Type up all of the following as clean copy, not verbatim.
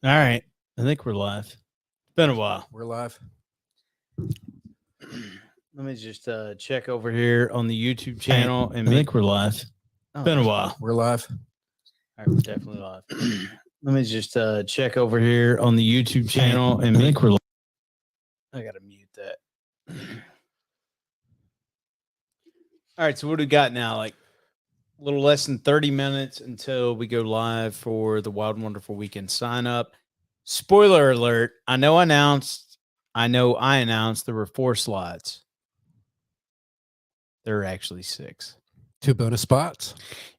All right. I think we're live. It's been a while. We're live. Let me just check over here on the YouTube channel and I think we're live. It's been a while. We're live. All right, we're definitely live. Let me just check over here on the YouTube channel and I think we're live. I got to mute that. All right, so what do we got now? Like a little less than 30 minutes until we go live for the Wild and Wonderful Weekend sign up. Spoiler alert, I know I announced there were 4 slots. There are actually 6. 2 bonus spots.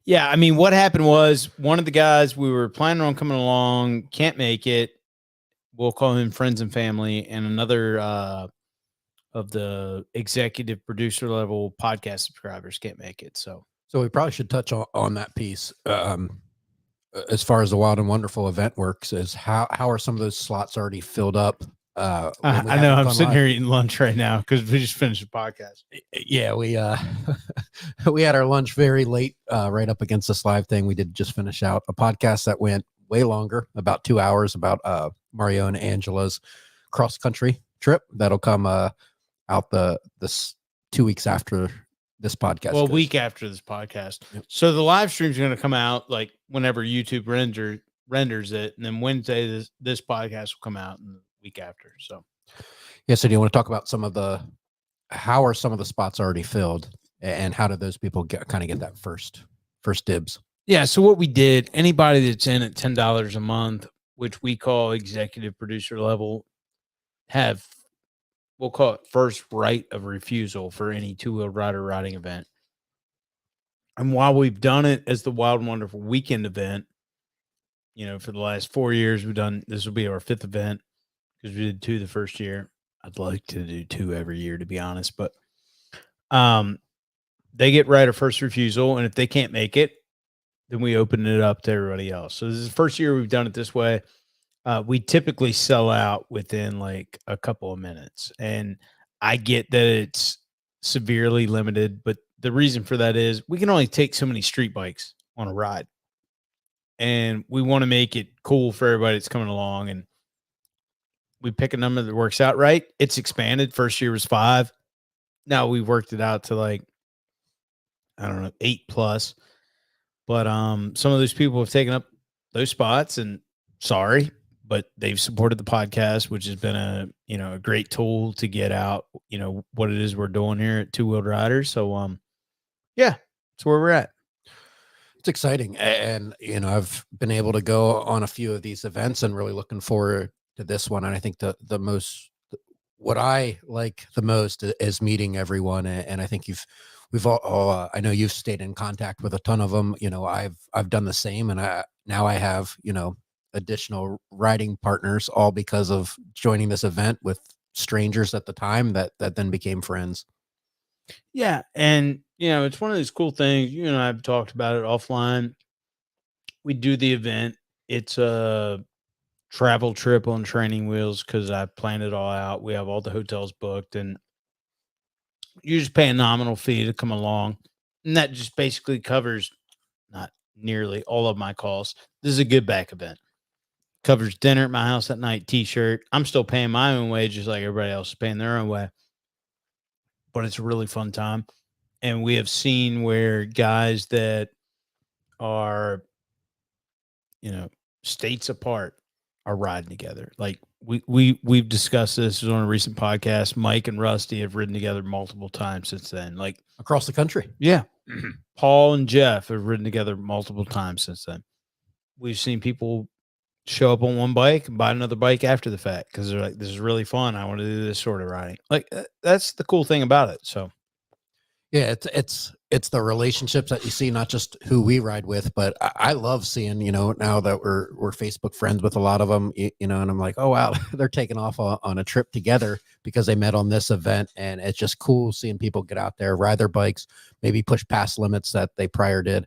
Yeah, I mean, what happened was one of the guys we were planning on coming along can't make it. We'll call him friends and family, and another of the executive producer level podcast subscribers can't make it. So we probably should touch on that piece. As far as the Wild and Wonderful event works, is how are some of those slots already filled up? I know I'm sitting here eating lunch right now because we just finished the podcast. Yeah, we we had our lunch very late, right up against this live thing. We did just finish out a podcast that went way longer, about 2 hours, about Mario and Angela's cross country trip. That'll come out this 2 weeks after this podcast. Well, a week after this podcast. Yep. So the live stream is going to come out like whenever YouTube renders it, and then Wednesday this podcast will come out in the week after. So yeah. So do you want to talk about how are some of the spots already filled, and how do those people get that first dibs? Yeah. So what we did, anybody that's in at $10 a month, which we call executive producer level, we'll call it first right of refusal for any two-wheeled rider riding event. And while we've done it as the Wild and Wonderful Weekend event, for the last 4 years, this will be our 5th event because we did 2 the first year. I'd like to do 2 every year, to be honest, but they get right of first refusal. And if they can't make it, then we open it up to everybody else. So this is the first year we've done it this way. We typically sell out within like a couple of minutes, and I get that it's severely limited, but the reason for that is we can only take so many street bikes on a ride, and we want to make it cool for everybody that's coming along, and we pick a number that works out right. It's expanded. First year was 5. Now we worked it out to like, I don't know, 8+, but some of those people have taken up those spots, and sorry, but they've supported the podcast, which has been a great tool to get out, what it is we're doing here at Two Wheeled Riders. So, yeah, that's where we're at. It's exciting. And, I've been able to go on a few of these events and really looking forward to this one. And I think what I like the most is meeting everyone. And I think I know you've stayed in contact with a ton of them. I've done the same, and now I have, additional riding partners, all because of joining this event with strangers at the time that then became friends. Yeah. And, it's one of those cool things. You and I have talked about it offline. We do the event. It's a travel trip on training wheels because I planned it all out. We have all the hotels booked, and you just pay a nominal fee to come along. And that just basically covers not nearly all of my costs. This is a good back event. Covers dinner at my house at night, t-shirt. I'm still paying my own way, just like everybody else is paying their own way. But it's a really fun time. And we have seen where guys that are, states apart are riding together. Like we've discussed this on a recent podcast. Mike and Rusty have ridden together multiple times since then. Like across the country. Yeah. Paul and Jeff have ridden together multiple times since then. We've seen people show up on one bike and buy another bike after the fact because they're like, this is really fun. I want to do this sort of riding. Like that's the cool thing about it. So yeah, it's the relationships that you see, not just who we ride with, but I love seeing, now that we're Facebook friends with a lot of them, and I'm like, oh wow, they're taking off on a trip together because they met on this event. And it's just cool seeing people get out there, ride their bikes, maybe push past limits that they prior did.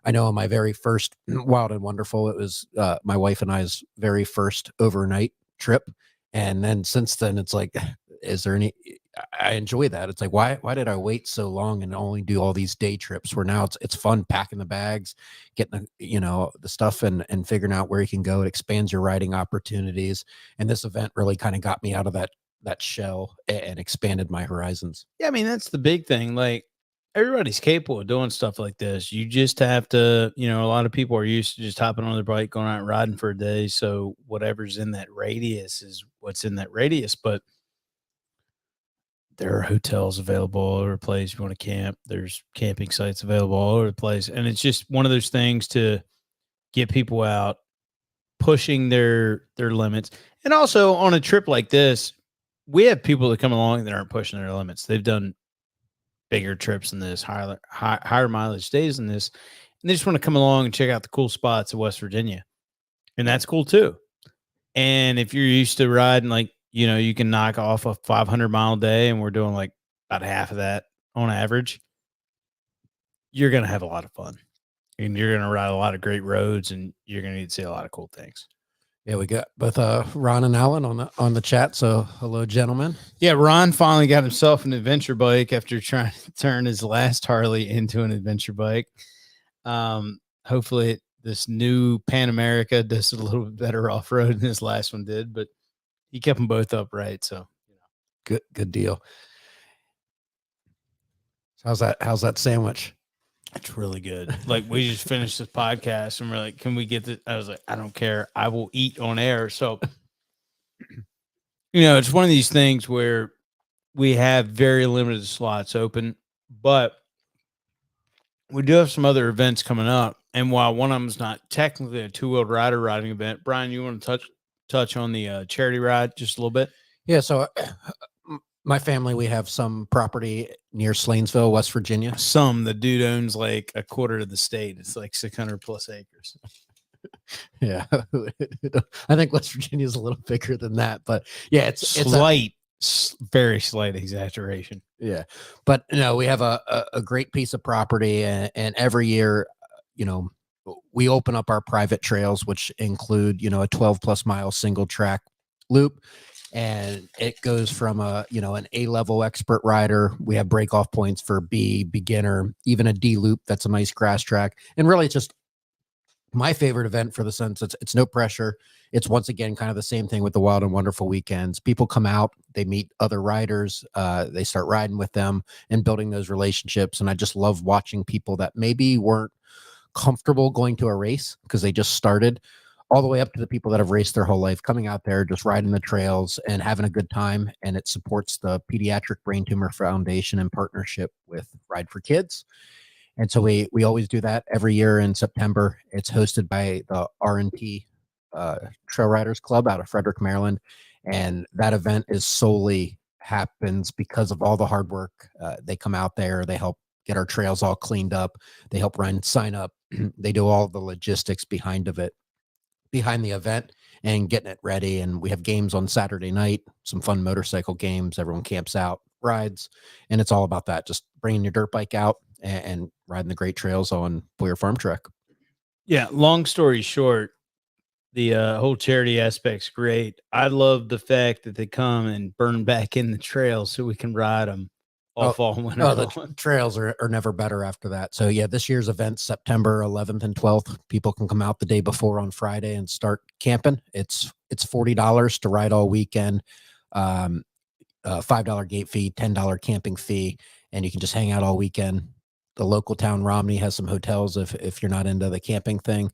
I know on my very first Wild and Wonderful, it was my wife and I's very first overnight trip. And then since then, it's like, is there any, I enjoy that. It's like, why did I wait so long and only do all these day trips where now it's fun packing the bags, getting the stuff and figuring out where you can go. It expands your riding opportunities. And this event really kind of got me out of that shell and expanded my horizons. Yeah, I mean, that's the big thing. Like, everybody's capable of doing stuff like this. You just have to, a lot of people are used to just hopping on their bike, going out and riding for a day. So whatever's in that radius is what's in that radius. But there are hotels available all over the place. If you want to camp, there's camping sites available all over the place. And it's just one of those things to get people out, pushing their limits. And also on a trip like this, we have people that come along that aren't pushing their limits. They've done bigger trips than this, higher mileage days than this, and they just want to come along and check out the cool spots of West Virginia, and that's cool too. And if you're used to riding, like, you can knock off a 500-mile day, and we're doing like about half of that on average, you're gonna have a lot of fun, and you're gonna ride a lot of great roads, and you're gonna need to see a lot of cool things. Yeah, we got both Ron and Alan on the chat. So hello, gentlemen. Yeah, Ron finally got himself an adventure bike after trying to turn his last Harley into an adventure bike. Hopefully this new Pan America does a little bit better off road than his last one did, but he kept them both upright. So good deal. How's that sandwich? It's really good. Like, we just finished this podcast and we're like, can we get this? I was like, I don't care. I will eat on air. So, it's one of these things where we have very limited slots open, but we do have some other events coming up. And while one of them is not technically a two-wheeled rider riding event, Brian, you want to touch on the charity ride just a little bit? Yeah. So my family, we have some property near Slanesville, West Virginia. The dude owns like a quarter of the state. It's like 600 plus acres. Yeah. I think West Virginia is a little bigger than that, but yeah, it's very slight exaggeration. Yeah. But we have a great piece of property, and every year, we open up our private trails, which include, a 12+ mile single track loop. And it goes from an A-level expert rider. We have break off points for B, beginner, even a D loop. That's a nice grass track. And really, it's just my favorite event for the sense it's no pressure. It's once again kind of the same thing with the Wild and Wonderful weekends. People come out, they meet other riders, they start riding with them and building those relationships. And I just love watching people that maybe weren't comfortable going to a race because they just started, all the way up to the people that have raced their whole life, coming out there, just riding the trails and having a good time. And it supports the Pediatric Brain Tumor Foundation in partnership with Ride for Kids. And so we always do that every year in September. It's hosted by the R&T Trail Riders Club out of Frederick, Maryland. And that event is solely happens because of all the hard work. They come out there, they help get our trails all cleaned up. They help run sign up. They do all the logistics behind the event and getting it ready. And we have games on Saturday night, some fun motorcycle games. Everyone camps out, rides, and it's all about that. Just bringing your dirt bike out and riding the great trails on Boyer Farm Trek. Yeah. Long story short, the whole charity aspect's great. I love the fact that they come and burn back in the trails so we can ride them all fall and winter. The trails are never better after that. So yeah, this year's event, September 11th and 12th, people can come out the day before on Friday and start camping. It's $40 to ride all weekend, $5 gate fee, $10 camping fee, and you can just hang out all weekend. The local town, Romney, has some hotels if you're not into the camping thing.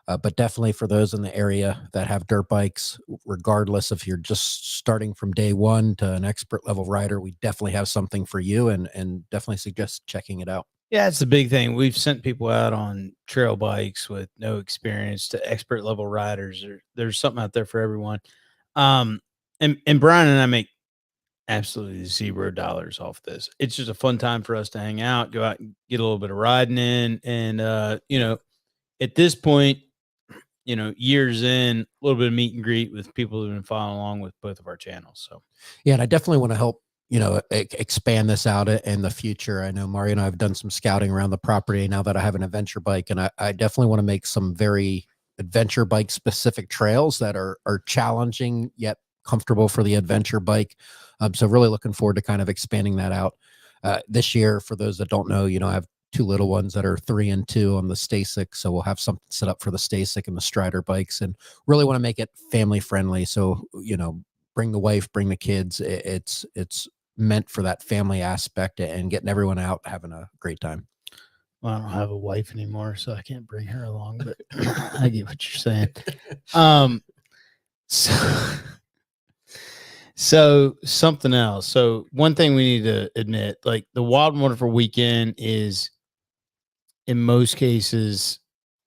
But definitely for those in the area that have dirt bikes, regardless if you're just starting from day one to an expert level rider, we definitely have something for you, and definitely suggest checking it out. Yeah, it's the big thing. We've sent people out on trail bikes with no experience to expert level riders. There's something out there for everyone. And Brian and I make absolutely $0 off this. It's just a fun time for us to hang out, go out and get a little bit of riding in. And, at this point, years in, a little bit of meet and greet with people who've been following along with both of our channels. So, yeah, and I definitely want to help, expand this out in the future. I know Mario and I have done some scouting around the property now that I have an adventure bike, and I definitely want to make some very adventure bike specific trails that are challenging yet comfortable for the adventure bike. So really looking forward to kind of expanding that out this year. For those that don't know, I have two little ones that are 3 and 2 on the Stasic. So we'll have something set up for the Stasic and the Strider bikes, and really want to make it family friendly. So, bring the wife, bring the kids. It's meant for that family aspect and getting everyone out having a great time. Well, I don't have a wife anymore, so I can't bring her along, but I get what you're saying. So something else. So one thing we need to admit, like the Wild and Wonderful weekend is, in most cases,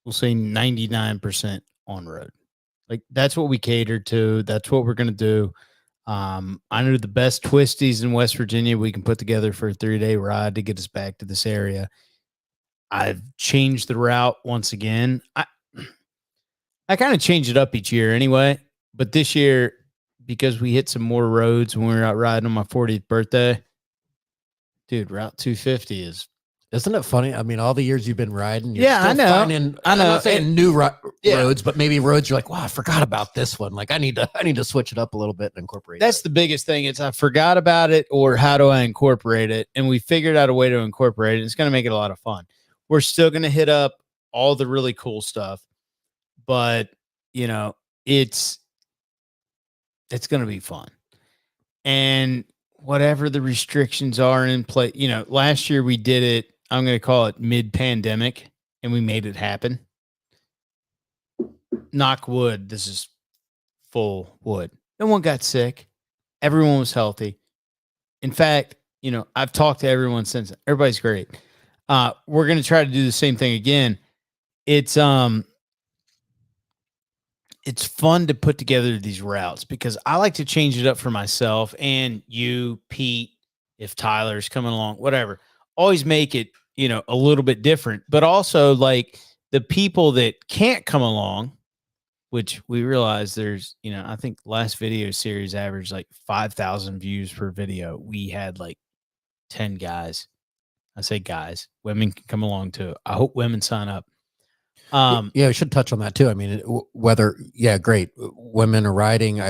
we'll say 99% on road. Like that's what we cater to. That's what we're going to do. I know the best twisties in West Virginia we can put together for a 3-day ride to get us back to this area. I've changed the route once again. I kind of change it up each year anyway, but this year, because we hit some more roads when we were out riding on my 40th birthday, dude, Route 250 is. Isn't it funny? I mean, all the years you've been riding, you're Yeah, still I know. finding, I know. I'm not saying new roads, but maybe roads you're like, wow, I forgot about this one. Like I need to switch it up a little bit and incorporate. That's the biggest thing. It's I forgot about it, or how do I incorporate it? And we figured out a way to incorporate it. It's going to make it a lot of fun. We're still going to hit up all the really cool stuff, but it's going to be fun. And whatever the restrictions are in place, last year we did it, I'm going to call it mid-pandemic, and we made it happen. Knock wood, this is full wood. No one got sick. Everyone was healthy. In fact, I've talked to everyone since. Everybody's great. We're going to try to do the same thing again. It's fun to put together these routes because I like to change it up for myself and you, Pete, if Tyler's coming along, whatever. Always make it, a little bit different, but also like the people that can't come along, which we realize there's, I think last video series averaged like 5,000 views per video. We had like 10 guys. I say guys, women can come along too. I hope women sign up. Yeah, we should touch on that too. I mean, great. Women are riding,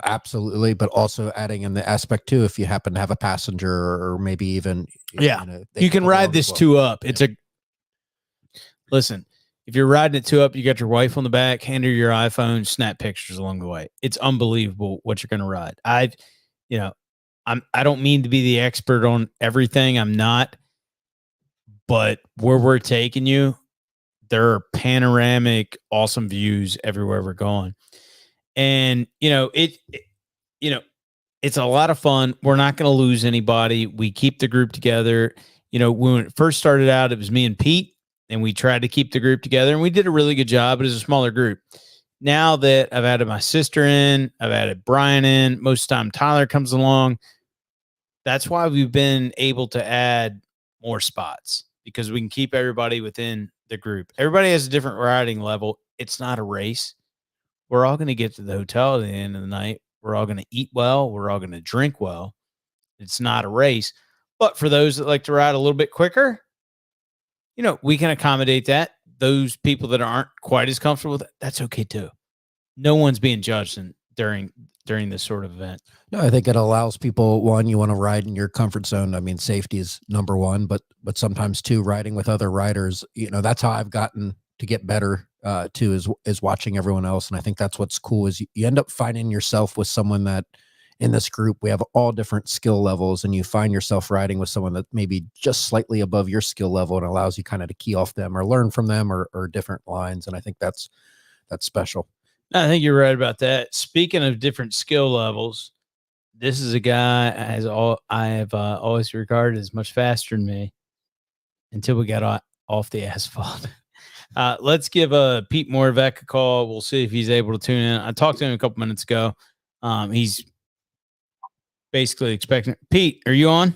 absolutely, but also adding in the aspect too, if you happen to have a passenger or maybe even, you can ride this 2 up. It's listen, if you're riding it 2 up, you got your wife on the back, hand her your iPhone, snap pictures along the way. It's unbelievable what you're going to ride. I don't mean to be the expert on everything. I'm not, but where we're taking you, there are panoramic, awesome views everywhere we're going. And, it's a lot of fun. We're not going to lose anybody. We keep the group together. When it first started out, it was me and Pete, and we tried to keep the group together, and we did a really good job. It was a smaller group. Now that I've added my sister in, I've added Brian in, most of the time Tyler comes along. That's why we've been able to add more spots, because we can keep everybody within the group. Everybody has a different riding level. It's not a race. We're all going to get to the hotel at the end of the night. We're all going to eat well. We're all going to drink well. It's not a race. But for those that like to ride a little bit quicker, we can accommodate that. Those people that aren't quite as comfortable with it, that's okay too. No one's being judged during this sort of event. No, I think it allows people, one, you want to ride in your comfort zone. I mean, safety is number one, but sometimes too, riding with other riders, that's how I've gotten to get better too, is watching everyone else. And I think that's what's cool is you end up finding yourself with someone that in this group, we have all different skill levels, and you find yourself riding with someone that maybe just slightly above your skill level, and allows you kind of to key off them or learn from them or different lines. And I think that's special. I think you're right about that. Speaking of different skill levels, this is a guy I have always regarded as much faster than me until we got off the asphalt. Let's give Pete Moravec a call. We'll see if he's able to tune in. I talked to him a couple minutes ago. He's basically expecting. Pete, are you on?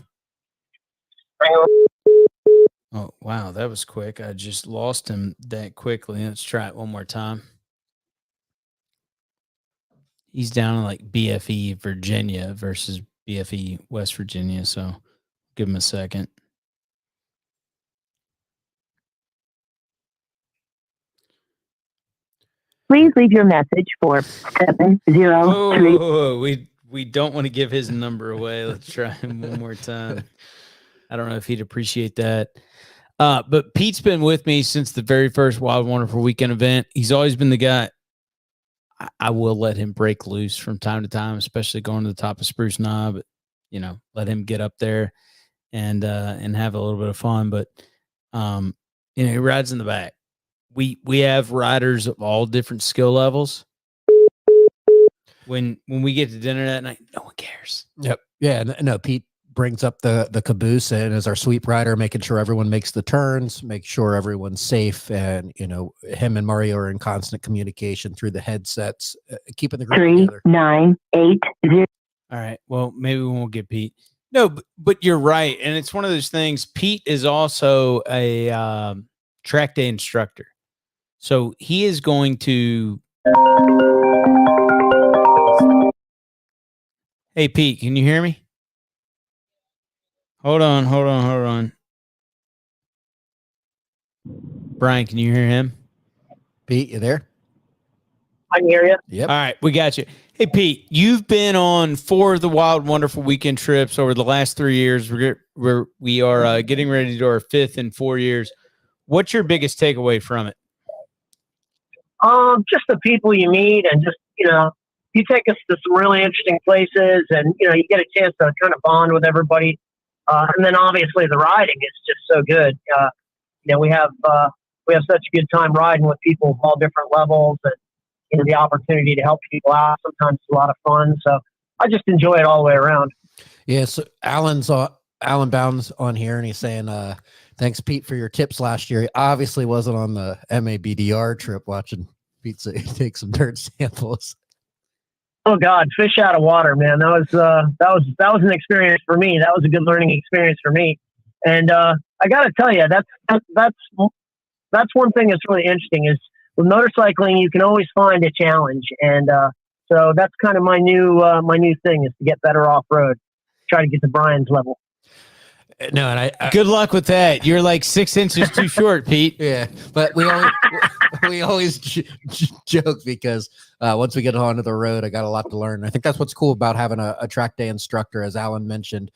Oh, wow. That was quick. I just lost him that quickly. Let's try it one more time. He's down in like BFE Virginia versus BFE West Virginia. So give him a second. Please leave your message for 703. Whoa. we don't want to give his number away. Let's try him one more time. I don't know if he'd appreciate that. But Pete's been with me since the very first Wild Wonderful Weekend event. He's always been the guy. I will let him break loose from time to time, especially going to the top of Spruce Knob. Let him get up there and have a little bit of fun. But he rides in the back. We have riders of all different skill levels. When we get to dinner that night, no one cares. Yep. Yeah. No, Pete brings up the caboose and is our sweep rider, making sure everyone makes the turns, make sure everyone's safe. And, him and Mario are in constant communication through the headsets, keeping the group together. 3980. All right. Well, maybe we won't get Pete. No, but you're right. And it's one of those things. Pete is also a track day instructor. So he is going to. Hey, Pete, can you hear me? Hold on. Brian, can you hear him? Pete, you there? I can hear you. Yep. All right, we got you. Hey, Pete, you've been on 4 of the Wild Wonderful Weekend trips over the last 3 years. We are getting ready to do our 5th in 4 years. What's your biggest takeaway from it? Just the people you meet, and just you take us to some really interesting places, and you get a chance to kind of bond with everybody. And then obviously the riding is just so good. We have such a good time riding with people of all different levels, and the opportunity to help people out. Sometimes it's a lot of fun. So I just enjoy it all the way around. Yeah. So Alan Bounds on here, and he's saying, thanks, Pete, for your tips last year. He obviously wasn't on the MABDR trip watching Pete take some dirt samples. Oh God, fish out of water, man. That was an experience for me. That was a good learning experience for me. And I got to tell you, that's one thing that's really interesting is with motorcycling, you can always find a challenge. And so that's kind of my new thing is to get better off road, try to get to Brian's level. No, and I good luck with that. You're like 6 inches too short, Pete. Yeah, but we always joke because once we get onto the road, I got a lot to learn. I think that's what's cool about having a track day instructor, as Alan mentioned.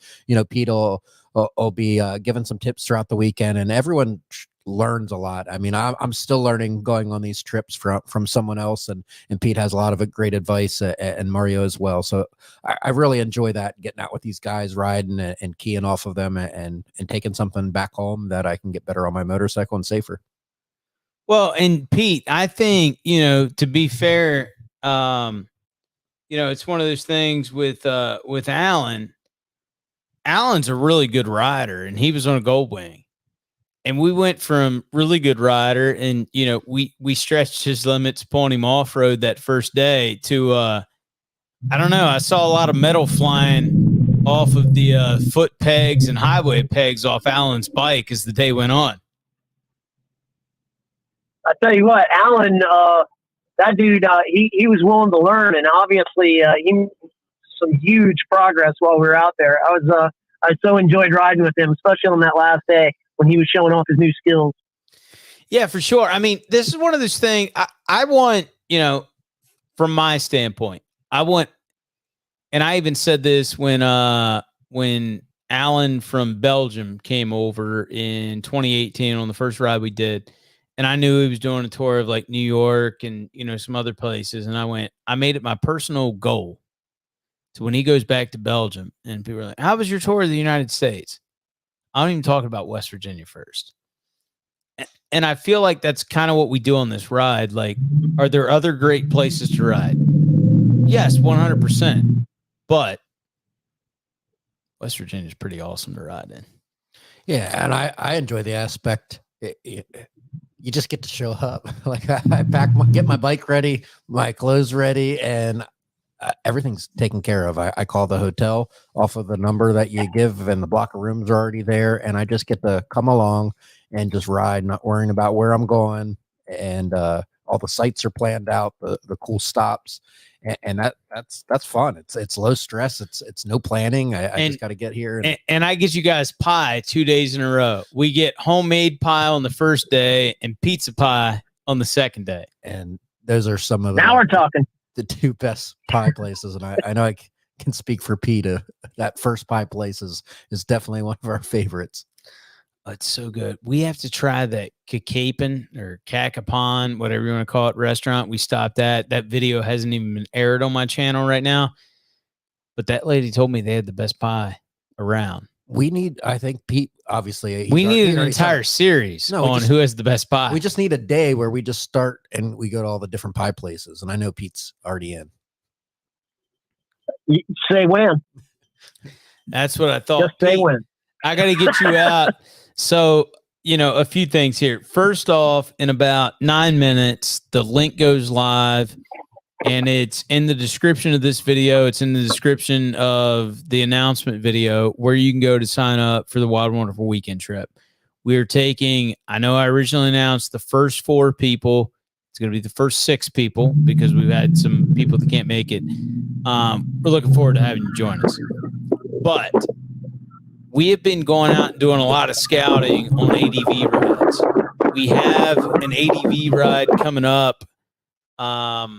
Pete will be giving some tips throughout the weekend, and everyone learns a lot. I mean, I'm still learning going on these trips from someone else, and Pete has a lot of great advice, and Mario as well. So I really enjoy that, getting out with these guys, riding and keying off of them, and taking something back home that I can get better on my motorcycle and safer. Well, and Pete, I think, to be fair, it's one of those things with Alan. Alan's a really good rider, and he was on a Gold Wing. And we went from really good rider, and we stretched his limits, pulling him off road that first day to I don't know. I saw a lot of metal flying off of the foot pegs and highway pegs off Alan's bike as the day went on. I tell you what, Alan, that dude, he was willing to learn, and obviously he made some huge progress while we were out there. I so enjoyed riding with him, especially on that last day when he was showing off his new skills. Yeah, for sure. I mean, this is one of those things I want, from my standpoint, and I even said this when Alan from Belgium came over in 2018 on the first ride we did, and I knew he was doing a tour of like New York and, some other places. And I made it my personal goal to when he goes back to Belgium and people are like, how was your tour of the United States? I'm even talking about West Virginia first. And I feel like that's kind of what we do on this ride. Like, are there other great places to ride? Yes, 100%. But West Virginia is pretty awesome to ride in. Yeah, and I enjoy the aspect. You just get to show up. Like I get my bike ready, my clothes ready, and everything's taken care of. I call the hotel off of the number that you give, and the block of rooms are already there, and I just get to come along and just ride, not worrying about where I'm going, and all the sites are planned out, the cool stops, and that's fun. It's low stress. It's no planning. I just got to get here, and I get you guys pie 2 days in a row. We get homemade pie on the first day and pizza pie on the second day, and those are some of now we're talking. The two best pie places, and I know can speak for Pete. That first pie place is definitely one of our favorites. It's so good. We have to try that Kakapan or Kakapon, whatever you want to call it, restaurant. We stopped at. That video hasn't even been aired on my channel right now. But that lady told me they had the best pie around. We need, I think, Pete, obviously. We need an entire series on who has the best pie. We just need a day where we just start and we go to all the different pie places. And I know Pete's already in. You say when. That's what I thought. Just say when. I got to get you out. So, a few things here. First off, in about 9 minutes, the link goes live, and it's in the description of this video. It's in the description of the announcement video where you can go to sign up for the Wild Wonderful Weekend trip. We are taking, I know I originally announced the first 4 people. It's going to be the first 6 people because we've had some people that can't make it. We're looking forward to having you join us. But we have been going out and doing a lot of scouting on ADV rides. We have an ADV ride coming up, not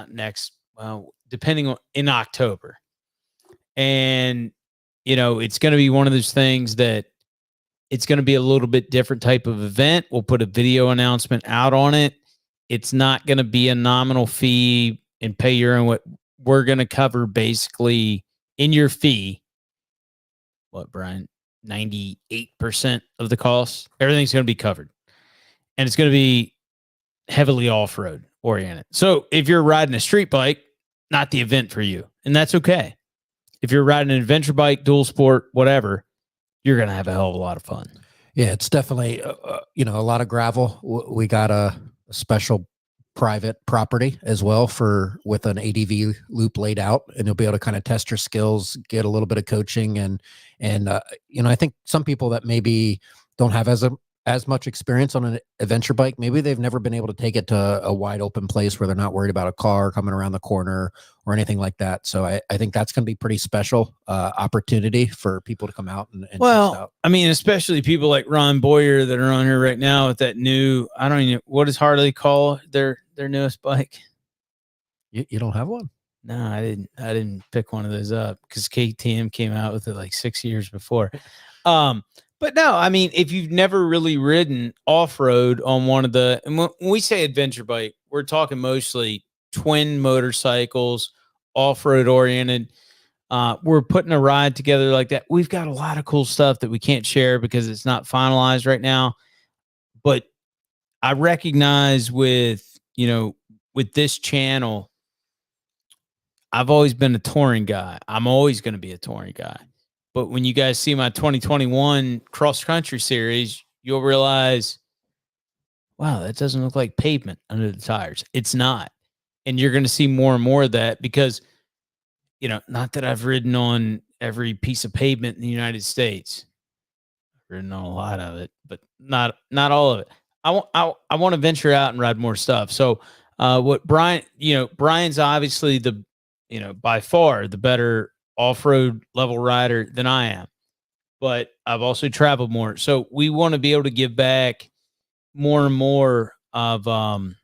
next, well, depending on in October. And, it's going to be one of those things that it's going to be a little bit different type of event. We'll put a video announcement out on it. It's not going to be a nominal fee and pay your own. What we're going to cover basically in your fee. What, Brian? 98% of the cost. Everything's going to be covered. And it's going to be heavily off-road oriented. So if you're riding a street bike, not the event for you. And that's okay. If you're riding an adventure bike, dual sport, whatever, you're going to have a hell of a lot of fun. Yeah, it's definitely, a lot of gravel. We got a special private property as well with an ADV loop laid out, and you'll be able to kind of test your skills, get a little bit of coaching. And I think some people that maybe don't have as much experience on an adventure bike, maybe they've never been able to take it to a wide open place where they're not worried about a car coming around the corner or anything like that. So I think that's going to be pretty special opportunity for people to come out and test out. I mean, especially people like Ron Boyer that are on here right now with that new, I don't even know, what does Harley call their newest bike? You don't have one? No, I didn't pick one of those up because KTM came out with it like 6 years before. But no, I mean, if you've never really ridden off-road on one of the, and when we say adventure bike, we're talking mostly twin motorcycles, off-road oriented. We're putting a ride together like that. We've got a lot of cool stuff that we can't share because it's not finalized right now. But I recognize with this channel, I've always been a touring guy. I'm always going to be a touring guy. But when you guys see my 2021 cross-country series, you'll realize, wow, that doesn't look like pavement under the tires. It's not. And you're going to see more and more of that because, not that I've ridden on every piece of pavement in the United States. I've ridden on a lot of it, but not all of it. I want to venture out and ride more stuff. So what Brian's obviously by far the better off-road level rider than I am, but I've also traveled more. So we want to be able to give back more and more of, what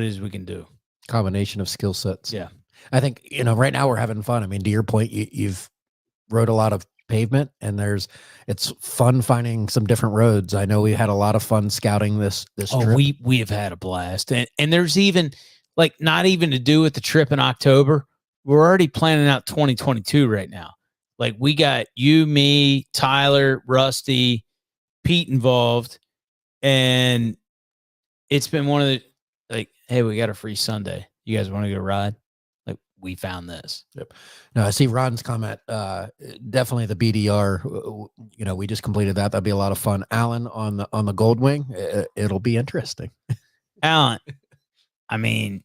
it is we can do. Combination of skill sets. Yeah. I think, right now we're having fun. I mean, to your point, you've rode a lot of pavement and it's fun finding some different roads. I know we had a lot of fun scouting this trip. We have had a blast. And there's even not even to do with the trip in October. We're already planning out 2022 right now. Like we got you, me, Tyler, Rusty, Pete involved. And it's been one of the hey, we got a free Sunday. You guys want to go ride? Like we found this. Yep. No, I see Ron's comment. Definitely the BDR. We just completed that. That'd be a lot of fun. Alan on the Goldwing. It'll be interesting. Alan, I mean,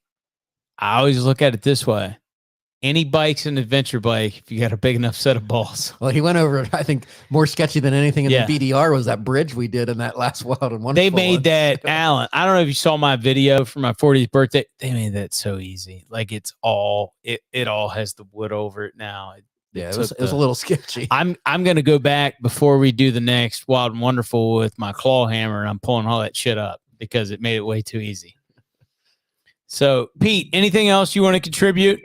I always look at it this way. Any bike's an adventure bike if you got a big enough set of balls. Well, he went over it. I think more sketchy than anything in the BDR was that bridge we did in that last Wild and Wonderful. They made that, Alan. I don't know if you saw my video for my 40th birthday. They made that so easy. Like it all has the wood over it now. It was a little sketchy. I'm gonna go back before we do the next Wild and Wonderful with my claw hammer, and I'm pulling all that shit up because it made it way too easy. So, Pete, anything else you want to contribute?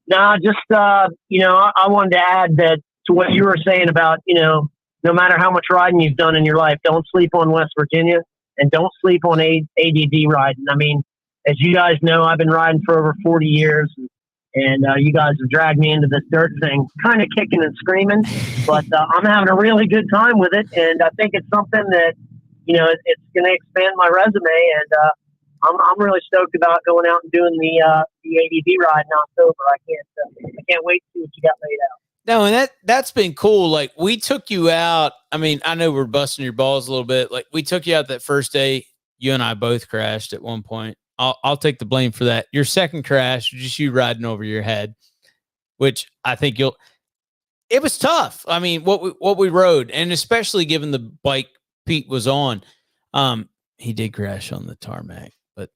No, just I wanted to add that to what you were saying about, no matter how much riding you've done in your life, don't sleep on West Virginia and don't sleep on ADD riding. I mean, as you guys know, I've been riding for over 40 years, and you guys have dragged me into this dirt thing, kind of kicking and screaming, but I'm having a really good time with it, and I think it's something that, it's going to expand my resume, and I'm really stoked about going out and doing the ADV ride in October. I can't wait to see what you got laid out. No, and that's been cool. Like, we took you out. I mean, I know we're busting your balls a little bit. Like, we took you out that first day. You and I both crashed at one point. I'll take the blame for that. Your second crash was just you riding over your head, which I think it was tough. I mean, what we rode, and especially given the bike Pete was on, he did crash on the tarmac, but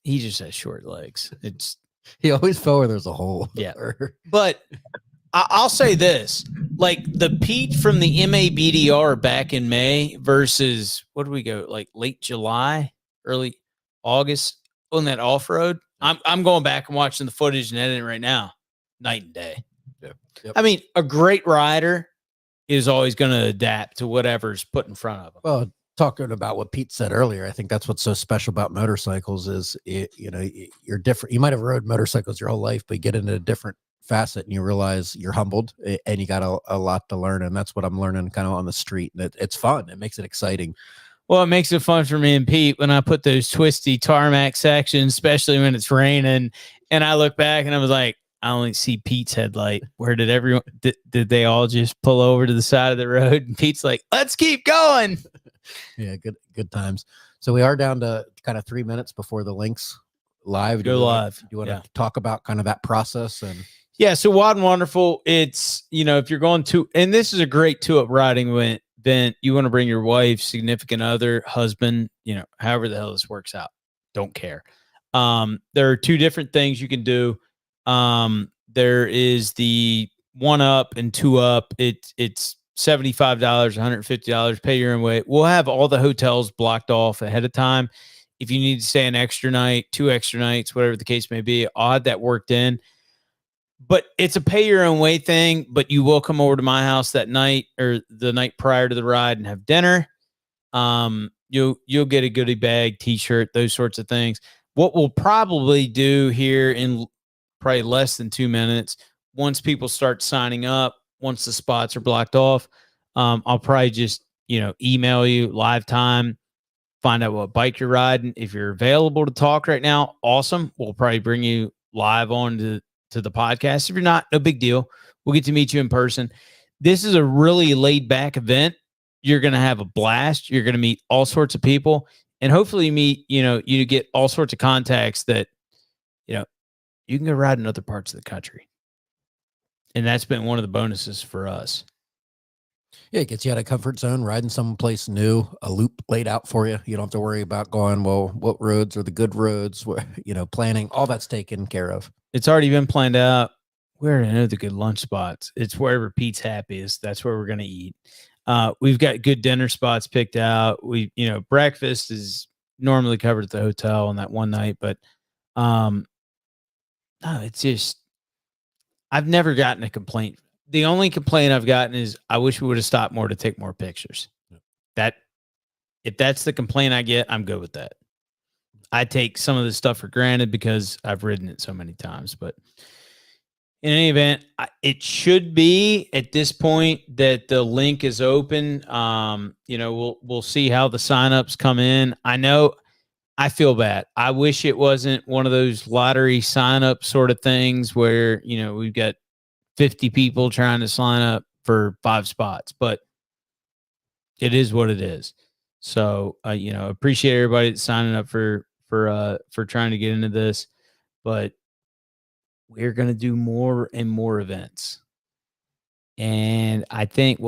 he just has short legs. He always fell where there's a hole. Yeah. But I'll say this, like the Pete from the MABDR back in May versus what do we go, like late July, early August on that off-road. I'm going back and watching the footage and editing right now. Night and day. Yep. Yep. I mean, a great rider is always going to adapt to whatever's put in front of them. Well, talking about what Pete said earlier, I think that's what's so special about motorcycles is you're different. You might have rode motorcycles your whole life, but you get into a different facet and you realize you're humbled and you got a lot to learn. And that's what I'm learning kind of on the street. And it's fun. It makes it exciting. Well, it makes it fun for me and Pete when I put those twisty tarmac sections, especially when it's raining. And I look back and I was like, I only see Pete's headlight. Where did everyone, did they all just pull over to the side of the road? And Pete's like, let's keep going. Yeah, good times. So we are down to kind of 3 minutes before the links live. Go live. Do you want to talk about kind of that process? And yeah, so Wild and Wonderful, it's, if you're going to, and this is a great 2-up riding event, you want to bring your wife, significant other, husband, however the hell this works out. Don't care. There are 2 different things you can do. There is the 1-up and 2-up. It's $75, $150, pay your own way. We'll have all the hotels blocked off ahead of time. If you need to stay an extra night, 2 extra nights, whatever the case may be, I'll have that worked in. But it's a pay your own way thing, but you will come over to my house that night or the night prior to the ride and have dinner. You'll get a goodie bag, t-shirt, those sorts of things. What we'll probably do here in probably less than 2 minutes, once people start signing up, once the spots are blocked off, I'll probably just, email you live time, find out what bike you're riding. If you're available to talk right now, awesome. We'll probably bring you live on to the podcast. If you're not, no big deal. We'll get to meet you in person. This is a really laid back event. You're going to have a blast. You're going to meet all sorts of people and hopefully meet, you get all sorts of contacts that, you can go ride in other parts of the country. And that's been one of the bonuses for us. Yeah, it gets you out of comfort zone, riding someplace new, a loop laid out for you. You don't have to worry about going, well, what roads are the good roads, planning, all that's taken care of. It's already been planned out. We already know the good lunch spots. It's wherever Pete's happiest. That's where we're going to eat. We've got good dinner spots picked out. Breakfast is normally covered at the hotel on that one night, but no, it's just, I've never gotten a complaint. The only complaint I've gotten is I wish we would have stopped more to take more pictures. If that's the complaint I get, I'm good with that. I take some of this stuff for granted because I've ridden it so many times, but in any event, it should be at this point that the link is open. We'll see how the signups come in. I know I feel bad. I wish it wasn't one of those lottery sign up sort of things where, we've got 50 people trying to sign up for 5 spots, but it is what it is. So, appreciate everybody that's signing up for trying to get into this, but we're going to do more and more events. And I think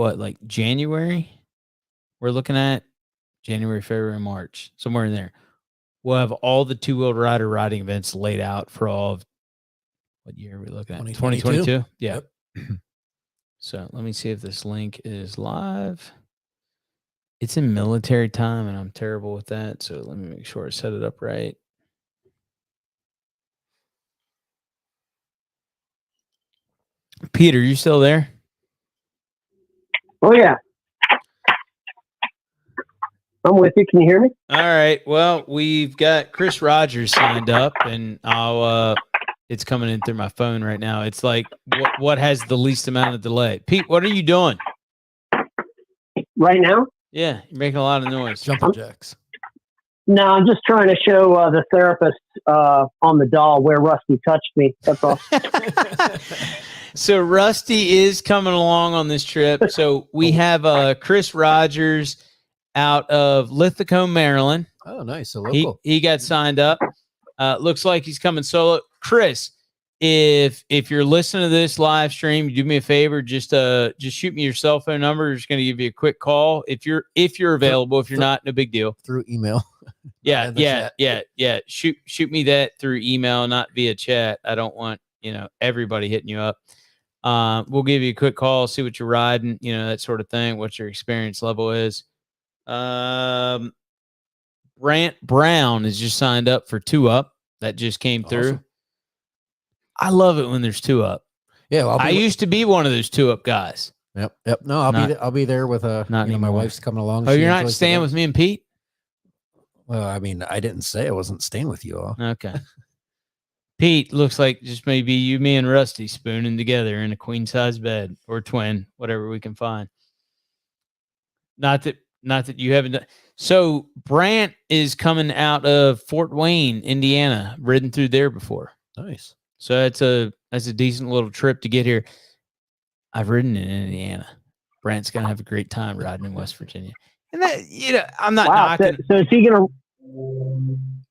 January, we're looking at January, February, March, somewhere in there. We'll have all the 2-wheel rider riding events laid out for all of what year are we looking at? 2022. Yeah. Yep. So let me see if this link is live. It's in military time and I'm terrible with that. So let me make sure I set it up right. Peter, you still there? Oh yeah, I'm with you. Can you hear me? All right. Well, we've got Chris Rogers signed up, and it's coming in through my phone right now. It's like what has the least amount of delay? Pete, what are you doing? Right now? Yeah, you're making a lot of noise. Jumping jacks. No, I'm just trying to show the therapist on the doll where Rusty touched me. That's all. So Rusty is coming along on this trip. So we have Chris Rogers out of Lithicum, Maryland. Oh, nice. So local. He got signed up. Looks like he's coming solo. Chris, if you're listening to this live stream, do me a favor, just shoot me your cell phone number. We're just going to give you a quick call if you're available. If you're not, no big deal. Through email. Yeah. Shoot me that through email, not via chat. I don't want everybody hitting you up. We'll give you a quick call, see what you're riding, that sort of thing, what your experience level is. Brant Brown has just signed up for 2 Up. That just came through. Awesome. I love it when there's 2 Up. Yeah, well, I used to be one of those 2 Up guys. Yep. No, I'll be there with my wife's coming along. Oh, you're not staying with me and Pete? Well, I mean, I didn't say I wasn't staying with you all. Okay. Pete looks like just maybe you, me, and Rusty spooning together in a queen size bed or twin, whatever we can find. Not that you haven't done. So Brant is coming out of Fort Wayne, Indiana, ridden through there before. Nice. So that's a decent little trip to get here. I've ridden in Indiana. Brant's gonna have a great time riding in West Virginia. And that, I'm not knocking. So is he gonna?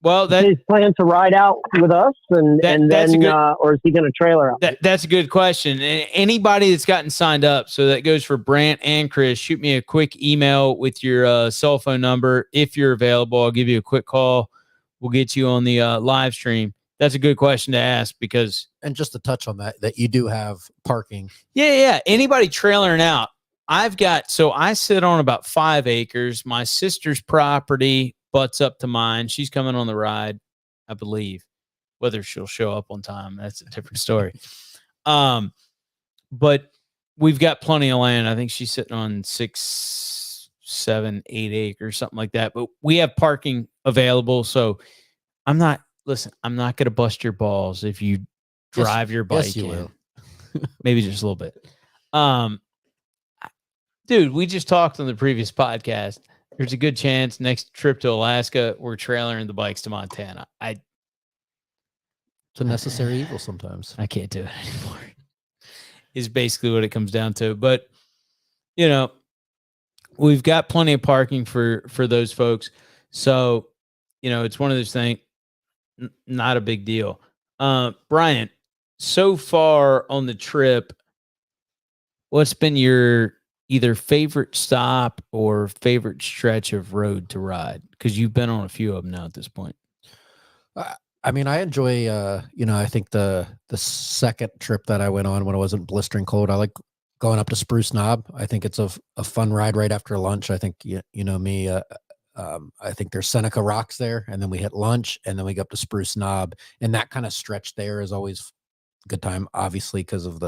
Well, that his plan to ride out with us, and then, good, or is he going to trailer out? That's a good question. Anybody that's gotten signed up, so that goes for Brant and Chris. Shoot me a quick email with your cell phone number if you're available. I'll give you a quick call. We'll get you on the live stream. That's a good question to ask because, and just to touch on that you do have parking. Yeah. Anybody trailering out? I sit on about 5 acres. My sister's property butts up to mine. She's coming on the ride, I believe. Whether she'll show up on time, that's a different story. But we've got plenty of land. I think she's sitting on 6, 7, 8 acres, something like that. But we have parking available. So I'm not going to bust your balls if you drive your bike. Yes, you will. Maybe just a little bit. Dude, we just talked on the previous podcast. There's a good chance next trip to Alaska, we're trailering the bikes to Montana. It's a necessary evil sometimes. I can't do it anymore. Is basically what it comes down to. But, we've got plenty of parking for those folks. So, it's one of those things, not a big deal. Brian, so far on the trip, what's been your either favorite stop or favorite stretch of road to ride? Because you've been on a few of them now at this point. I mean, I enjoy, I think the second trip that I went on when it wasn't blistering cold, I like going up to Spruce Knob. I think it's a fun ride right after lunch. I think, me, I think there's Seneca Rocks there, and then we hit lunch, and then we go up to Spruce Knob, and that kind of stretch there is always a good time, obviously, because of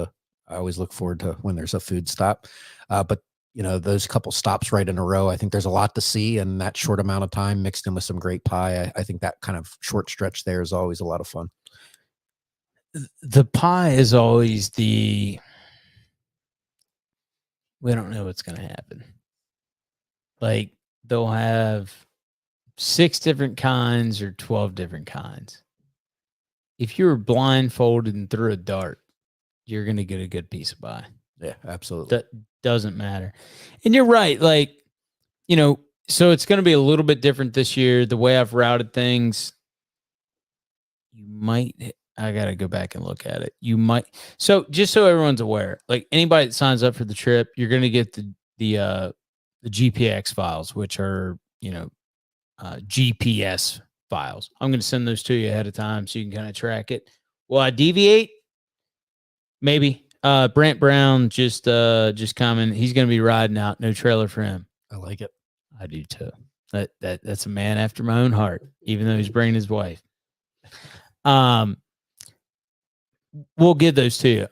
I always look forward to when there's a food stop. But, those couple stops right in a row, I think there's a lot to see in that short amount of time mixed in with some great pie. I think that kind of short stretch there is always a lot of fun. The pie is always we don't know what's going to happen. Like they'll have 6 different kinds or 12 different kinds. If you were blindfolded and threw a dart, you're going to get a good piece of pie. Yeah, absolutely. That doesn't matter. And you're right. Like, so it's going to be a little bit different this year. The way I've routed things, I got to go back and look at it. So just so everyone's aware, like anybody that signs up for the trip, you're going to get the GPX files, which are, GPS files. I'm going to send those to you ahead of time so you can kind of track it. Will I deviate? Maybe. Brant Brown just commented. He's going to be riding out. No trailer for him. I like it. I do too. That's a man after my own heart, even though he's bringing his wife. We'll give those to you.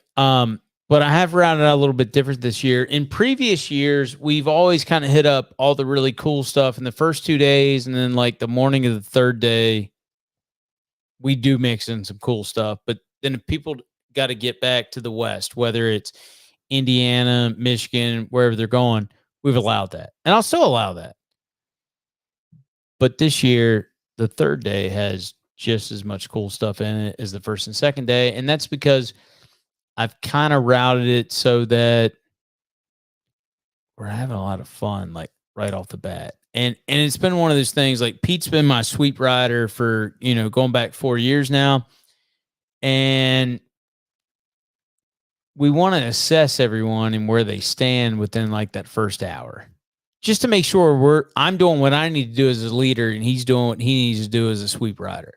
But I have rounded out a little bit different this year. In previous years, we've always kind of hit up all the really cool stuff in the first 2 days. And then like the morning of the third day, we do mix in some cool stuff. But then if people got to get back to the West, whether it's Indiana, Michigan, wherever they're going, we've allowed that. And I'll still allow that. But this year, the third day has just as much cool stuff in it as the first and second day. And that's because I've kind of routed it so that we're having a lot of fun, like right off the bat. And it's been one of those things, like Pete's been my sweep rider for, going back 4 years now. And we want to assess everyone and where they stand within like that first hour, just to make sure I'm doing what I need to do as a leader and he's doing what he needs to do as a sweep rider,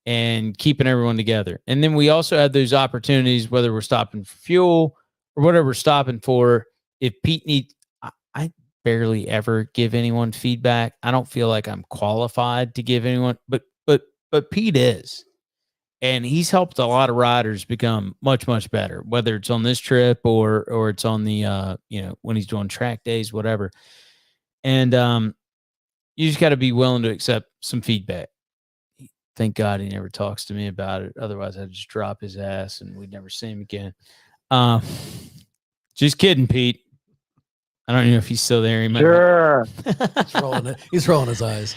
and keeping everyone together. And then we also have those opportunities, whether we're stopping for fuel or whatever we're stopping for. If Pete needs, I barely ever give anyone feedback. I don't feel like I'm qualified to give anyone, but Pete is. And he's helped a lot of riders become much, much better, whether it's on this trip or it's on the, when he's doing track days, whatever. And you just got to be willing to accept some feedback. Thank God he never talks to me about it. Otherwise, I'd just drop his ass and we'd never see him again. Just kidding, Pete. I don't know if he's still there. He might Sure. He's rolling his eyes.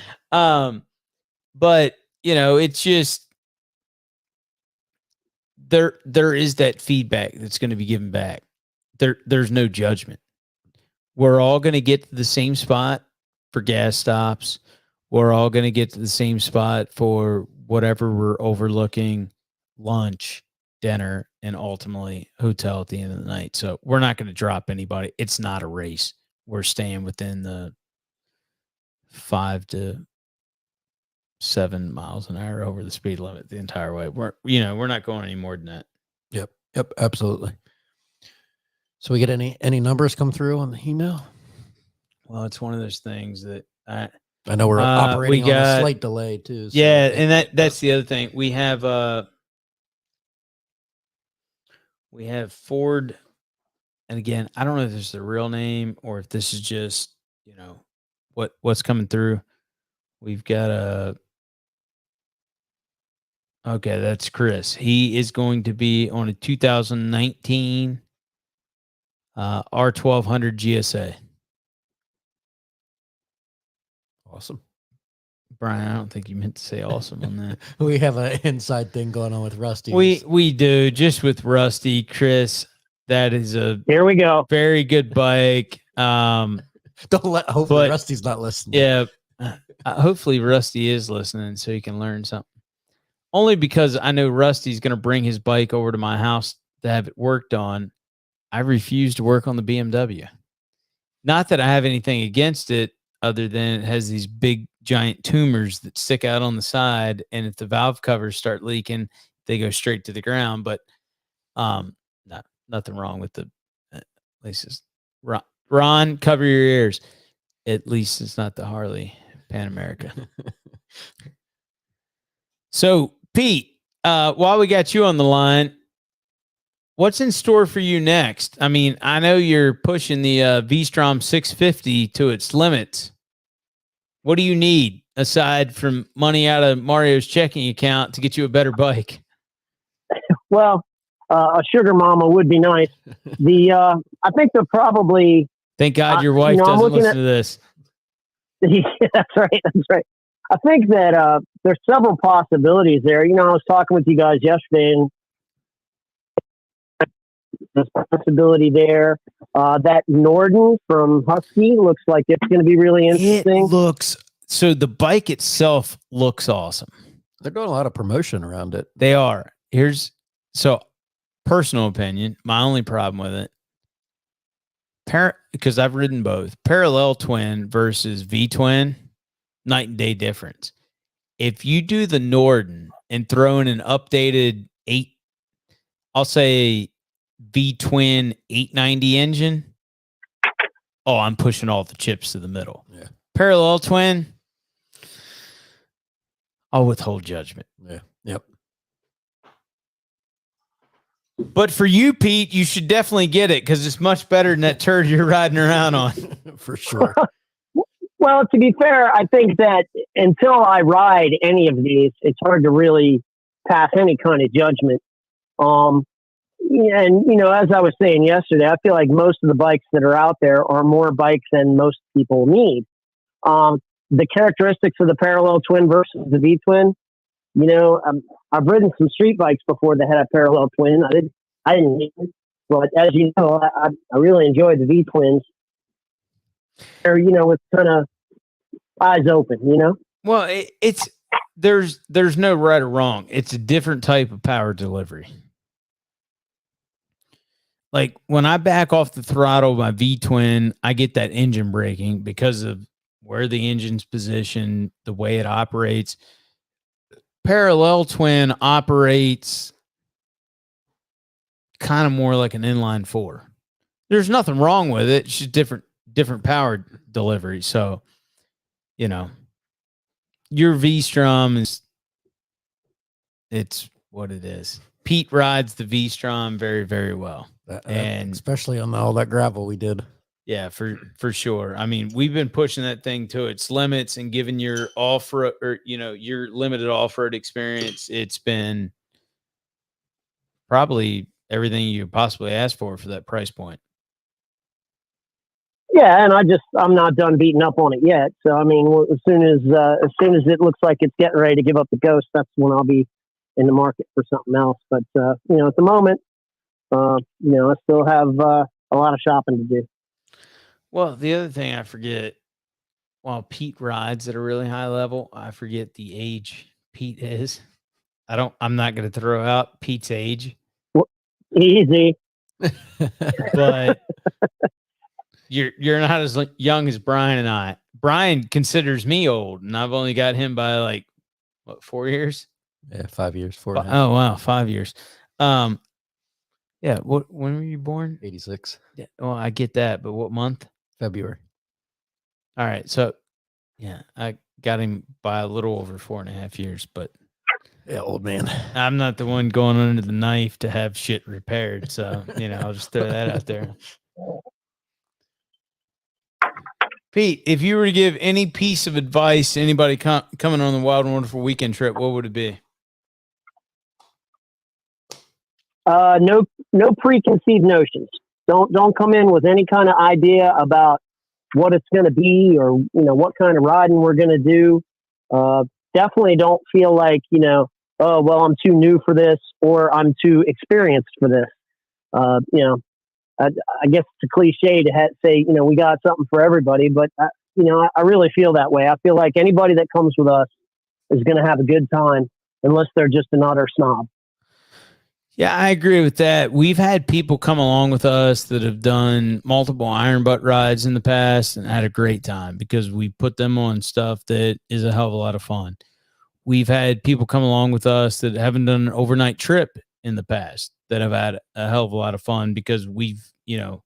But it's just there is that feedback that's going to be given back. There's no judgment. We're all going to get to the same spot for gas stops. We're all going to get to the same spot for whatever we're overlooking, lunch, dinner, and ultimately hotel at the end of the night. So we're not going to drop anybody. It's not a race. We're staying within the 5 to 7 miles an hour over the speed limit the entire way. We're not going any more than that. Yep, absolutely. So we get any numbers come through on the email? Well, it's one of those things that I know we're operating on a slight delay too. So yeah, and that's the other thing. We have Ford, and again, I don't know if this is the real name or if this is just what's coming through. We've got okay, that's Chris. He is going to be on a 2019 R1200 GSA. Awesome. Brian, I don't think you meant to say awesome on that. We have an inside thing going on with Rusty. We do, just with Rusty, Chris. That is here we go. Very good bike. Hopefully Rusty's not listening. Yeah. Hopefully Rusty is listening so he can learn something. Only because I know Rusty's going to bring his bike over to my house to have it worked on. I refuse to work on the BMW. Not that I have anything against it, other than it has these big giant tumors that stick out on the side, and if the valve covers start leaking, they go straight to the ground. But nothing wrong with the at least it's Ron, cover your ears. At least it's not the Harley Pan America. So Pete, while we got you on the line, what's in store for you next? I mean, I know you're pushing the V-Strom 650 to its limits. What do you need aside from money out of Mario's checking account to get you a better bike? Well, a sugar mama would be nice. I think they're probably. Thank God your wife doesn't listen to this. Yeah, that's right. That's right. I think that there's several possibilities there. I was talking with you guys yesterday, and there's a possibility there. That Norden from Husky looks like it's going to be really interesting. So the bike itself looks awesome. They're doing a lot of promotion around it. They are. Personal opinion, my only problem with it, because I've ridden both, parallel twin versus V-twin, night and day difference. If you do the Norden and throw in an updated I'll say V-twin 890 engine, I'm pushing all the chips to the middle. Yeah. Parallel twin, I'll withhold judgment. Yeah. Yep. But for you, Pete, you should definitely get it because it's much better than that turd you're riding around on. For sure. Well, to be fair, I think that until I ride any of these, it's hard to really pass any kind of judgment. Yeah, and as I was saying yesterday, I feel like most of the bikes that are out there are more bikes than most people need. The characteristics of the parallel twin versus the V twin. I've ridden some street bikes before that had a parallel twin. I didn't need it, but as you know, I really enjoy the V twins. Or with kind of eyes open. Well, there's no right or wrong. It's a different type of power delivery. Like when I back off the throttle of my V twin, I get that engine braking because of where the engine's positioned, the way it operates. Parallel twin operates kind of more like an inline four. There's nothing wrong with it. It's just different power delivery. So, your V-Strom it's what it is. Pete rides the V-Strom very, very well. And especially on all that gravel we did. Yeah, for sure. I mean, we've been pushing that thing to its limits and giving your off-road or your limited off-road experience. It's been probably everything you possibly asked for that price point. Yeah, and I'm not done beating up on it yet. So I mean, as soon as it looks like it's getting ready to give up the ghost, that's when I'll be in the market for something else. But at the moment, I still have a lot of shopping to do. Well, the other thing I forget, while Pete rides at a really high level, I forget the age Pete is. I'm not going to throw out Pete's age. Well, easy. But you're not as young as Brian and I. Brian considers me old, and I've only got him by 4 years? Yeah, 5 years, 4. Oh wow, 5 years. Yeah. When were you born? 86. Yeah. Well, I get that, but what month? February. All right. So, yeah, I got him by a little over 4.5 years, but yeah, old man. I'm not the one going under the knife to have shit repaired. So, I'll just throw that out there. Pete, if you were to give any piece of advice to anybody coming on the Wild and Wonderful weekend trip, what would it be? No preconceived notions. Don't come in with any kind of idea about what it's going to be or what kind of riding we're going to do. Definitely don't feel like oh well, I'm too new for this or I'm too experienced for this. I guess it's a cliche to say we got something for everybody, but I really feel that way. I feel like anybody that comes with us is going to have a good time unless they're just an utter snob. Yeah, I agree with that. We've had people come along with us that have done multiple iron butt rides in the past and had a great time because we put them on stuff that is a hell of a lot of fun. We've had people come along with us that haven't done an overnight trip in the past that have had a hell of a lot of fun because we've, I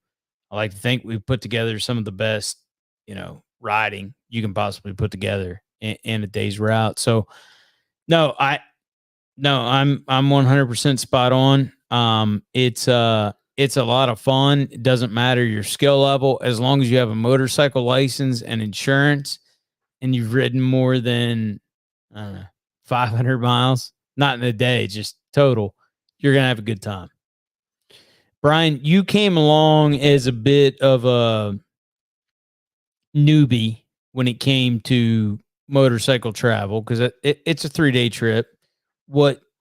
like to think we've put together some of the best, riding you can possibly put together in a day's route. So no, I'm 100% spot on. It's a lot of fun. It doesn't matter your skill level as long as you have a motorcycle license and insurance and you've ridden more than 500 miles, not in a day, just total. You're going to have a good time. Brian, you came along as a bit of a newbie when it came to motorcycle travel because it's a 3-day trip.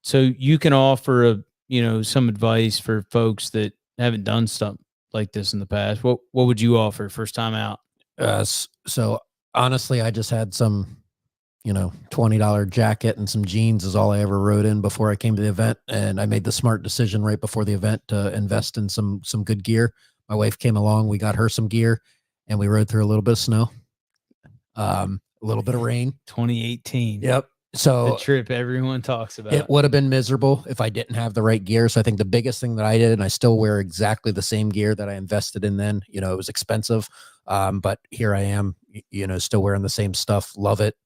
So you can offer some advice for folks that haven't done stuff like this in the past. What would you offer first time out? So honestly, I just had some $20 jacket and some jeans is all I ever rode in before I came to the event. And I made the smart decision right before the event to invest in some good gear. My wife came along, we got her some gear and we rode through a little bit of snow, a little bit of rain. 2018. Yep. So the trip everyone talks about. It would have been miserable if I didn't have the right gear. So I think the biggest thing that I did, and I still wear exactly the same gear that I invested in then, it was expensive. But here I am, still wearing the same stuff. Love it.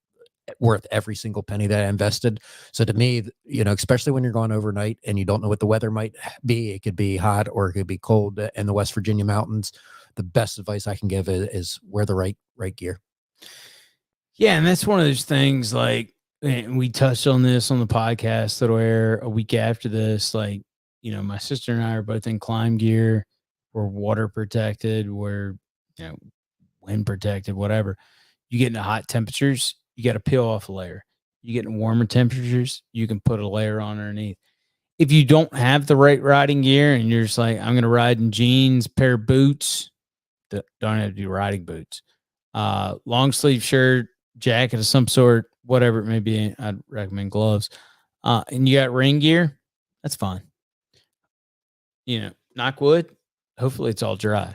worth every single penny that I invested. So to me, especially when you're going overnight and you don't know what the weather might be, it could be hot or it could be cold in the West Virginia mountains. The best advice I can give is wear the right gear. Yeah, and that's one of those things, like, and we touched on this on the podcast that'll air a week after this. Like, my sister and I are both in climb gear. We're water protected. We're, wind protected, whatever. You get into hot temperatures, you got to peel off a layer. You get in warmer temperatures, you can put a layer on underneath. If you don't have the right riding gear and you're just like, I'm going to ride in jeans, pair of boots, don't have to do riding boots, long sleeve shirt, jacket of some sort, whatever it may be, I'd recommend gloves. And you got rain gear, that's fine. Knock wood, hopefully it's all dry.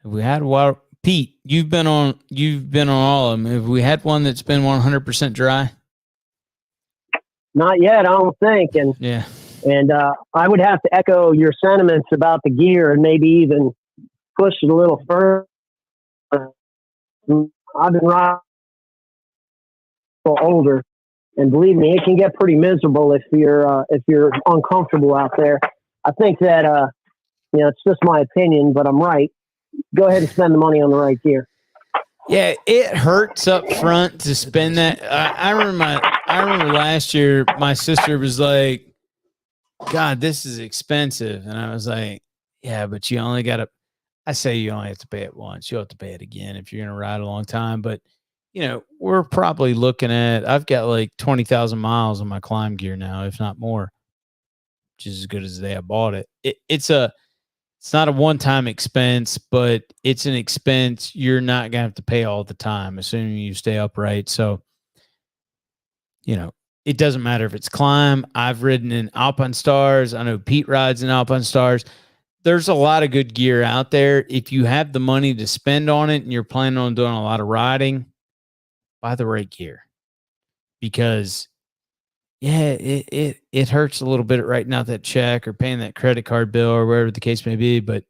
Have we had a while? Pete, you've been on all of them. Have we had one that's been 100% dry? Not yet, I don't think. And Yeah. And I would have to echo your sentiments about the gear and maybe even push it a little further. I've been riding older, and believe me, it can get pretty miserable if you're uncomfortable out there. I think that it's just my opinion, but I'm right. Go ahead and spend the money on the right gear. Yeah, it hurts up front to spend that. I remember last year, my sister was like, God, this is expensive. And I was like, yeah, but you only got to, I say you only have to pay it once. You'll have to pay it again if you're going to ride a long time. But, we're probably looking at, I've got like 20,000 miles on my climb gear now, if not more, which is as good as the day I bought it. It's not a one-time expense, but it's an expense you're not going to have to pay all the time, assuming you stay upright. So, it doesn't matter if it's climb. I've ridden in Alpine Stars. I know Pete rides in Alpine Stars. There's a lot of good gear out there. If you have the money to spend on it and you're planning on doing a lot of riding, buy the right gear. Because, yeah, it hurts a little bit writing out that check or paying that credit card bill or whatever the case may be. But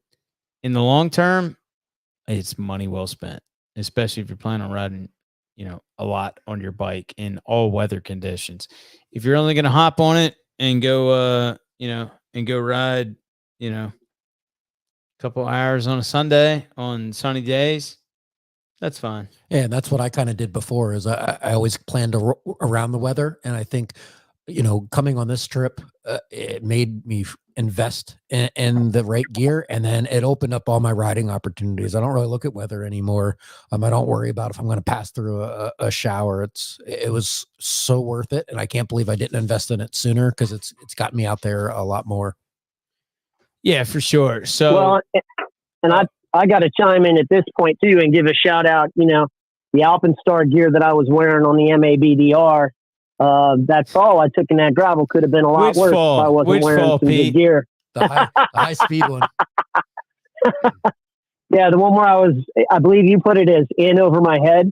in the long term, it's money well spent, especially if you're planning on riding, a lot on your bike in all weather conditions. If you're only going to hop on it and go, and go ride, a couple hours on a Sunday on sunny days, that's fine. Yeah, and that's what I kind of did before. Is I always planned around the weather, and I think, coming on this trip, it made me invest in the right gear, and then it opened up all my riding opportunities. I don't really look at weather anymore. I don't worry about if I'm going to pass through a shower. It was so worth it, and I can't believe I didn't invest in it sooner, because it's got me out there a lot more. Yeah, for sure. So, well, and I got to chime in at this point too and give a shout out. The Alpenstar gear that I was wearing on the MABDR. That fall I took in that gravel could have been a lot worse if I wasn't wearing some good gear. The high speed one. Yeah, the one where I believe you put it as in over my head.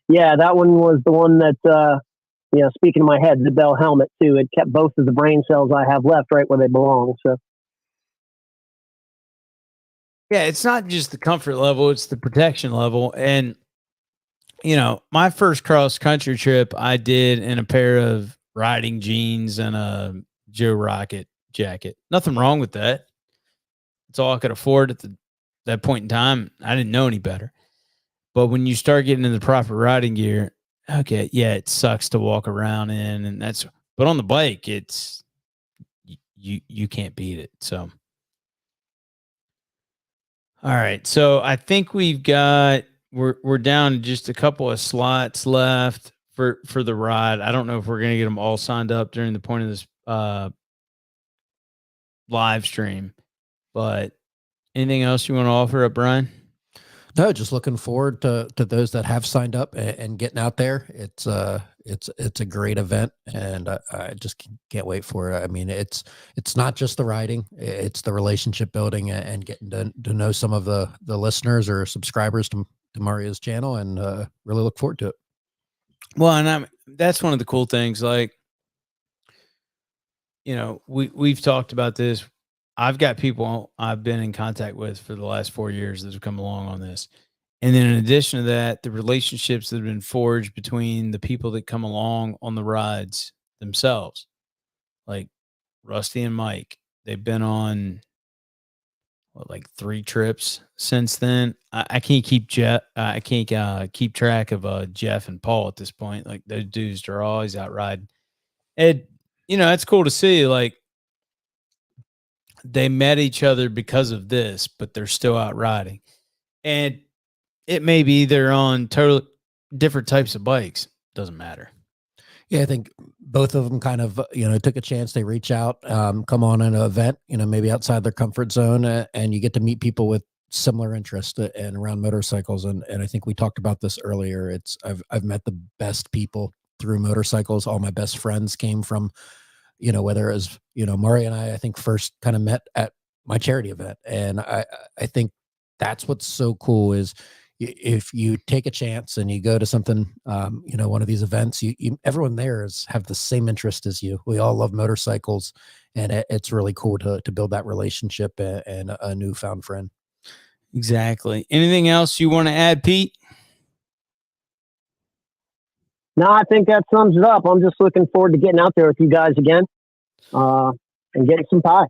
Yeah, that one was the one that, speaking of my head, the Bell helmet too. It kept both of the brain cells I have left right where they belong. So. Yeah, it's not just the comfort level, it's the protection level. And, my first cross country trip I did in a pair of riding jeans and a Joe Rocket jacket. Nothing wrong with that. It's all I could afford at that point in time. I didn't know any better. But when you start getting in the proper riding gear, okay, yeah, it sucks to walk around in, but on the bike, it's you can't beat it. So. All right. So I think we're down to just a couple of slots left for the ride. I don't know if we're going to get them all signed up during the point of this live stream, but anything else you want to offer up, Brian? No, just looking forward to those that have signed up and getting out there. It's a great event, and I just can't wait for it. I mean, it's not just the riding; it's the relationship building and getting to know some of the listeners or subscribers to Mario's channel, and really look forward to it. Well, and that's one of the cool things. Like, we've talked about this. I've got people I've been in contact with for the last 4 years that have come along on this. And then in addition to that, the relationships that have been forged between the people that come along on the rides themselves, like Rusty and Mike, they've been on like 3 trips since then. I can't keep I can't keep track of Jeff and Paul at this point. Like those dudes are always out riding. And it's cool to see. Like they met each other because of this, but they're still out riding. And it may be they're on totally different types of bikes. Doesn't matter. Yeah, I think both of them kind of, took a chance. They reach out, come on an event, maybe outside their comfort zone, and you get to meet people with similar interest and around motorcycles. And I think we talked about this earlier. I've met the best people through motorcycles. All my best friends came from, whether it was, Maury and I think first kind of met at my charity event. And I think that's what's so cool is if you take a chance and you go to something, one of these events, everyone there have the same interest as you. We all love motorcycles, and it's really cool to build that relationship and a newfound friend. Exactly. Anything else you want to add, Pete? No, I think that sums it up. I'm just looking forward to getting out there with you guys again, and getting some pie.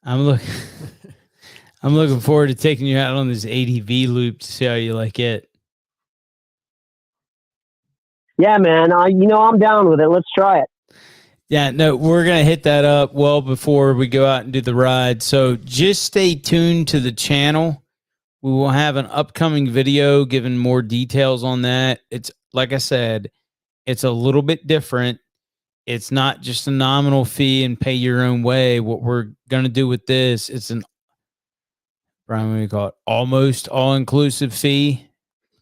I'm looking forward to taking you out on this ADV loop to see how you like it. Yeah, man. I'm down with it. Let's try it. Yeah, no, we're going to hit that up well before we go out and do the ride. So just stay tuned to the channel. We will have an upcoming video giving more details on that. It's like I said, it's a little bit different. It's not just a nominal fee and pay your own way. What we're going to do with this, it's an Brian, what do you call it? Almost all-inclusive fee.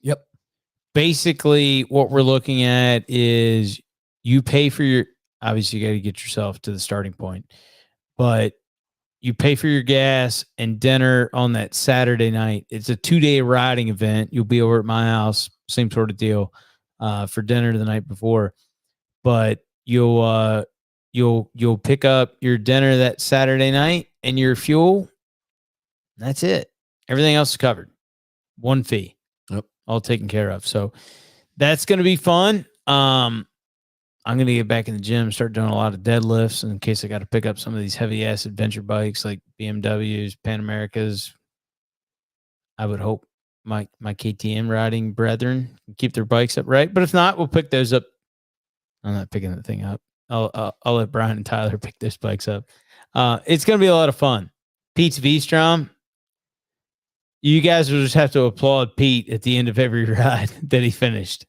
Yep. Basically, what we're looking at is you pay for your, obviously you got to get yourself to the starting point, but you pay for your gas and dinner on that Saturday night. It's a 2-day riding event. You'll be over at my house, same sort of deal, for dinner the night before. But you'll pick up your dinner that Saturday night and your fuel. That's it. Everything else is covered. One fee. Yep. All taken care of. So that's going to be fun. I'm going to get back in the gym, start doing a lot of deadlifts in case I got to pick up some of these heavy ass adventure bikes like BMWs, Pan Americas. I would hope my KTM riding brethren keep their bikes upright. But if not, we'll pick those up. I'm not picking that thing up. I'll let Brian and Tyler pick those bikes up. It's going to be a lot of fun. Pete's V-Strom. You guys will just have to applaud Pete at the end of every ride that he finished.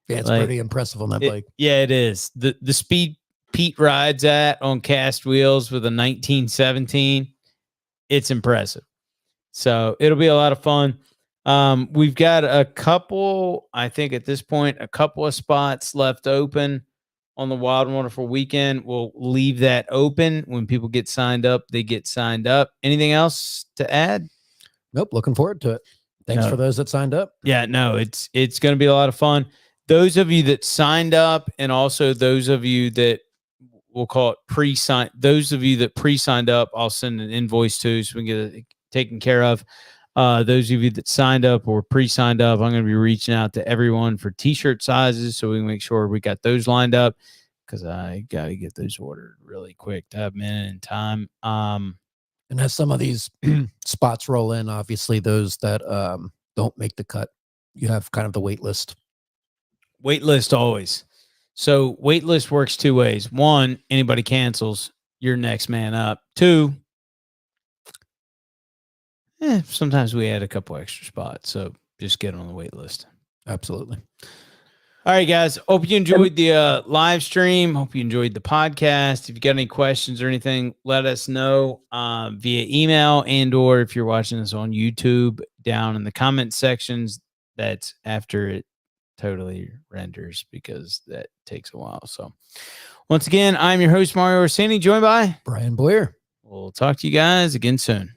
Yeah, it's pretty impressive on that bike. Yeah, it is. The speed Pete rides at on cast wheels with a 1917, it's impressive. So it'll be a lot of fun. We've got a couple, I think at this point, a couple of spots left open on the Wild and Wonderful weekend. We'll leave that open. When people get signed up, they get signed up. Anything else to add? Nope. Looking forward to it. Thanks for those that signed up. Yeah, no, it's going to be a lot of fun. Those of you that signed up, and also those of you that we'll call it pre-signed, those of you that pre-signed up, I'll send an invoice to so we can get it taken care of. Those of you that signed up or pre-signed up, I'm going to be reaching out to everyone for t-shirt sizes so we can make sure we got those lined up because I got to get those ordered really quick to have them in time. And as some of these spots roll in, obviously those that don't make the cut, you have kind of the wait list. Wait list always. So wait list works 2 ways. 1, anybody cancels, you're next man up. 2, sometimes we add a couple extra spots. So just get on the wait list. Absolutely. All right, guys. Hope you enjoyed the live stream. Hope you enjoyed the podcast. If you got any questions or anything, let us know via email or if you're watching this on YouTube down in the comment sections. That's after it totally renders because that takes a while. So once again, I'm your host, Mario Orsini, joined by Brian Boyer. We'll talk to you guys again soon.